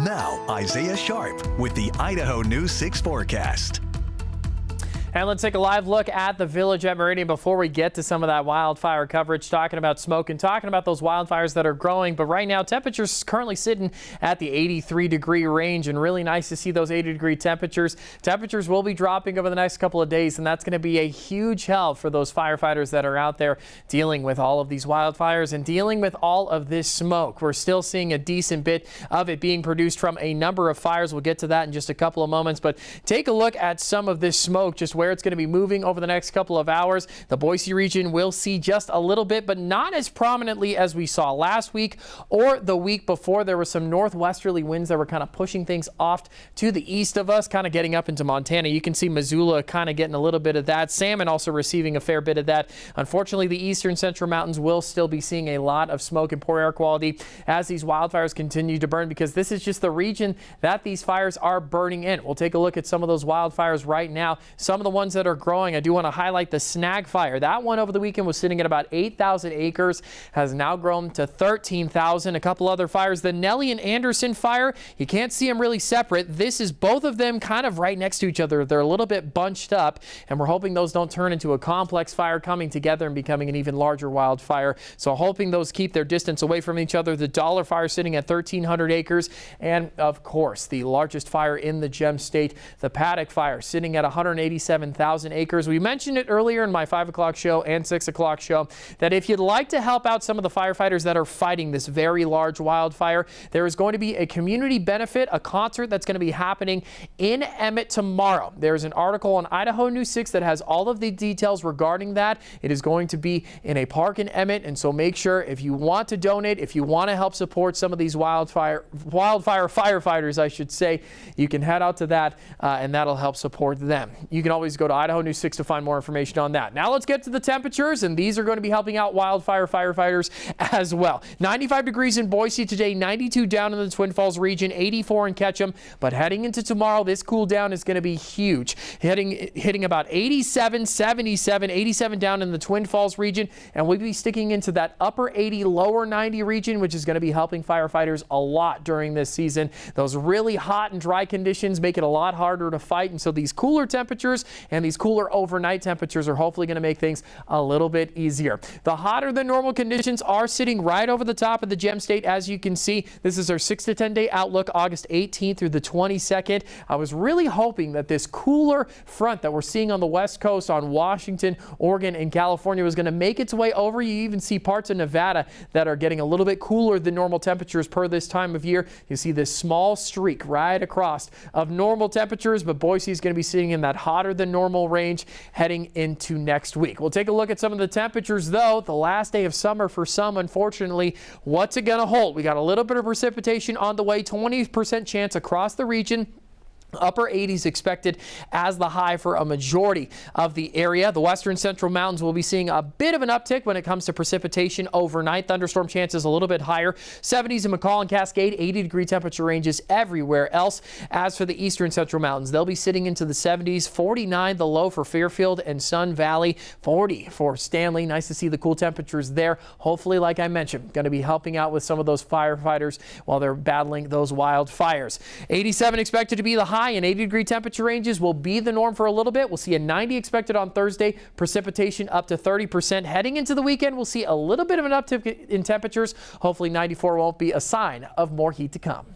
Now, Isaiah Sharp with the Idaho News 6 forecast. And let's take a live look at the village at Meridian before we get to some of that wildfire coverage, talking about smoke and talking about those wildfires that are growing. But right now, temperatures currently sitting at the 83-degree range, and really nice to see those 80-degree temperatures. Temperatures will be dropping over the next couple of days, and that's going to be a huge help for those firefighters that are out there dealing with all of these wildfires and dealing with all of this smoke. We're still seeing a decent bit of it being produced from a number of fires. We'll get to that in just a couple of moments, but take a look at some of this smoke, just where it's going to be moving over the next couple of hours. The Boise region will see just a little bit, but not as prominently as we saw last week or the week before. There were some northwesterly winds that were kind of pushing things off to the east of us, kind of getting up into Montana. You can see Missoula kind of getting a little bit of that. Salmon also receiving a fair bit of that. Unfortunately, the eastern central mountains will still be seeing a lot of smoke and poor air quality as these wildfires continue to burn, because this is just the region that these fires are burning in. We'll take a look at some of those wildfires right now. Some of the ones that are growing, I do want to highlight the Snag fire. That one over the weekend was sitting at about 8,000 acres, has now grown to 13,000. A couple other fires, the Nellie and Anderson fire, you can't see them really separate. This is both of them kind of right next to each other. They're a little bit bunched up, and we're hoping those don't turn into a complex fire coming together and becoming an even larger wildfire. So hoping those keep their distance away from each other. The Dollar fire sitting at 1,300 acres. And of course, the largest fire in the Gem State, the Paddock fire, sitting at 187,000 acres. We mentioned it earlier in my 5 o'clock show and 6 o'clock show that if you'd like to help out some of the firefighters that are fighting this very large wildfire, there is going to be a community benefit, a concert that's going to be happening in Emmett tomorrow. There's an article on Idaho News 6 that has all of the details regarding that. It is going to be in a park in Emmett, and so make sure if you want to donate, if you want to help support some of these wildfire firefighters, I should say, you can head out to that and that'll help support them. You can always go to Idaho News 6 to find more information on that. Now let's get to the temperatures, and these are going to be helping out wildfire firefighters as well. 95 degrees in Boise today, 92 down in the Twin Falls region, 84 in Ketchum. But heading into tomorrow, this cool down is going to be huge. Hitting about 87, 77, 87 down in the Twin Falls region, and we'll be sticking into that upper 80, lower 90 region, which is going to be helping firefighters a lot during this season. Those really hot and dry conditions make it a lot harder to fight, and so these cooler temperatures and these cooler overnight temperatures are hopefully going to make things a little bit easier. The hotter than normal conditions are sitting right over the top of the Gem State. As you can see, this is our 6 to 10 day outlook, August 18th through the 22nd. I was really hoping that this cooler front that we're seeing on the west coast, on Washington, Oregon, and California was going to make its way over. You even see parts of Nevada that are getting a little bit cooler than normal temperatures per this time of year. You see this small streak right across of normal temperatures, but Boise is going to be sitting in that hotter than normal range heading into next week. We'll take a look at some of the temperatures, though. The last day of summer for some, unfortunately. What's it going to hold? We got a little bit of precipitation on the way, 20% chance across the region. Upper 80s expected as the high for a majority of the area. The western central mountains will be seeing a bit of an uptick when it comes to precipitation overnight. Thunderstorm chances a little bit higher. 70s in McCall and Cascade, 80-degree temperature ranges everywhere else. As for the eastern central mountains, they'll be sitting into the 70s. 49 the low for Fairfield and Sun Valley. 40 for Stanley. Nice to see the cool temperatures there. Hopefully, like I mentioned, going to be helping out with some of those firefighters while they're battling those wildfires. 87 expected to be the high, and 80-degree temperature ranges will be the norm for a little bit. We'll see a 90 expected on Thursday. Precipitation up to 30%. Heading into the weekend, we'll see a little bit of an uptick in temperatures. Hopefully 94 won't be a sign of more heat to come.